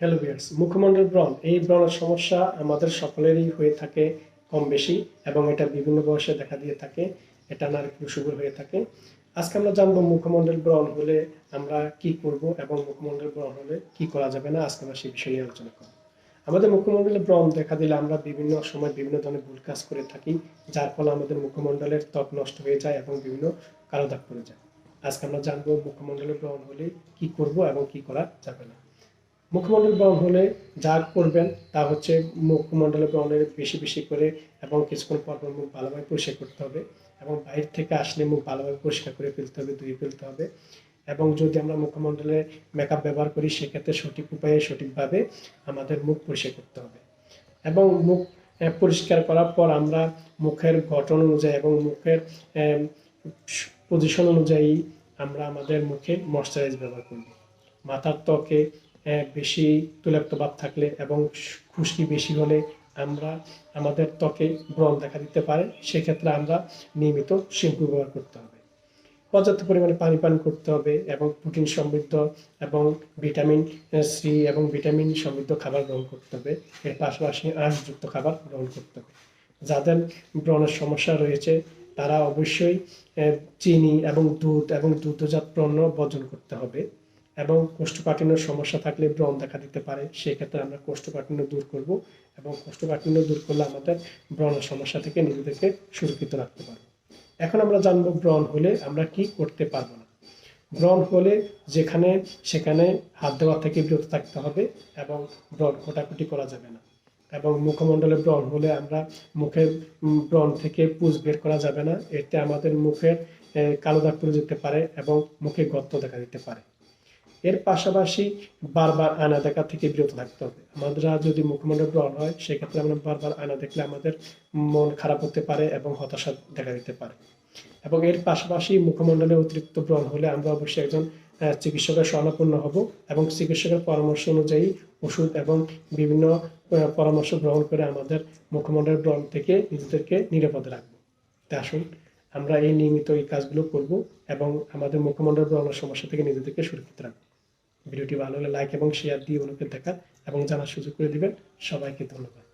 Hello viewers, মুখমণ্ডল ব্রণ এই ব্রণের সমস্যা আমাদের সকলেরই হয়ে থাকে কম বেশি, এবং এটা বিভিন্ন বয়সে দেখা দিয়ে থাকে। এটা নারী পুরুষ উভয় হয়ে থাকে। আজকে আমরা জানবো মুখমণ্ডল ব্রণ হলে আমরা কি করব এবং মুখমণ্ডল ব্রণ হলে কি করা যাবে না। আজকে আমরা সেই বিষয় নিয়ে আলোচনা করব। আমাদের মুখমণ্ডলে ব্রণ দেখা দিলে আমরা বিভিন্ন সময় বিভিন্ন ধরনের ভুল কাজ করে থাকি, যার ফলে আমাদের মুখমণ্ডলের ত্বক নষ্ট হয়ে যায় এবং বিভিন্ন কালো দাগ পড়ে যায়। আজকে আমরা জানবো মুখমণ্ডলে ব্রণ হলে কি করব এবং কি করা যাবে না। মুখমণ্ডল ব্রণ হলে যা করবেন তা হচ্ছে মুখমণ্ডলে ব্রণের বেশি বেশি করে এবং কিছুক্ষণ পর পর মুখ ভালোভাবে পরিষ্কার করতে হবে, এবং বাইরে থেকে আসলে মুখ ভালোভাবে পরিষ্কার করে ফেলতে হবে, ধুয়ে ফেলতে হবে। এবং যদি আমরা মুখমণ্ডলে মেকআপ ব্যবহার করি সেক্ষেত্রে সঠিক উপায়ে সঠিকভাবে আমাদের মুখ পরিষ্কার করতে হবে। এবং মুখ পরিষ্কার করার পর আমরা মুখের গঠন অনুযায়ী এবং মুখের পজিশন অনুযায়ী আমরা আমাদের মুখে ময়শ্চারাইজ ব্যবহার করব। মাথার ত্বকে বেশি তৈলাক্ত ভাব থাকলে এবং খুশকি বেশি হলে আমরা আমাদের ত্বকে ব্রণ দেখা দিতে পারে। সেক্ষেত্রে আমরা নিয়মিত শ্যাম্পু ব্যবহার করতে হবে, পর্যাপ্ত পরিমাণে পানি পান করতে হবে, এবং প্রোটিন সমৃদ্ধ এবং ভিটামিন সি এবং ভিটামিন সমৃদ্ধ খাবার গ্রহণ করতে হবে। এর পাশাপাশি আঁশযুক্ত খাবার গ্রহণ করতে হবে। যাদের ব্রণের সমস্যা রয়েছে তারা অবশ্যই চিনি এবং দুধ এবং দুগ্ধজাত পণ্য বর্জন করতে হবে। এবং কোষ্ঠকাঠিন্যের সমস্যা থাকলে ব্রণ দেখা দিতে পারে, সেক্ষেত্রে আমরা কোষ্ঠকাঠিন্য দূর করব, এবং কোষ্ঠকাঠিন্য দূর করলে আমাদের ব্রণের সমস্যা থেকে নিজেদেরকে সুরক্ষিত রাখতে পারবো। এখন আমরা জানবো ব্রণ হলে আমরা কি করতে পারবো না। ব্রণ হলে যেখানে সেখানে হাত দেওয়া থেকে বিরত থাকতে হবে, এবং ব্রণ কোটাকুটি করা যাবে না। এবং মুখমণ্ডলে ব্রণ হলে আমরা মুখের ব্রণ থেকে পুঁজ বের করা যাবে না, এতে আমাদের মুখের কালো দাগ পড়ে যেতে পারে এবং মুখে গর্ত দেখা দিতে পারে। এর পাশাপাশি বারবার আয়না দেখা থেকে বিরত থাকতে হবে। আমাদের যদি মুখমণ্ডল ব্রণ হয় সেক্ষেত্রে আমরা বারবার আয়না দেখলে আমাদের মন খারাপ হতে পারে এবং হতাশা দেখা দিতে পারে। এবং এর পাশাপাশি মুখমণ্ডলে অতিরিক্ত ব্রণ হলে আমরা অবশ্যই একজন চিকিৎসকের শরণাপন্ন হব, এবং চিকিৎসকের পরামর্শ অনুযায়ী ওষুধ এবং বিভিন্ন পরামর্শ গ্রহণ করে আমাদের মুখমণ্ডলের ব্রণ থেকে নিজেদেরকে নিরাপদে রাখবো। তাই আসুন আমরা এই নিয়মিত এই কাজগুলো করব এবং আমাদের মুখমণ্ডল ব্রণের সমস্যা থেকে নিজেদেরকে সুরক্ষিত রাখবো। ভিডিওটি ভালো হলে লাইক এবং শেয়ার দিয়ে অন্যকে দেখা এবং জানার সুযোগ করে দিবেন। সবাইকে ধন্যবাদ।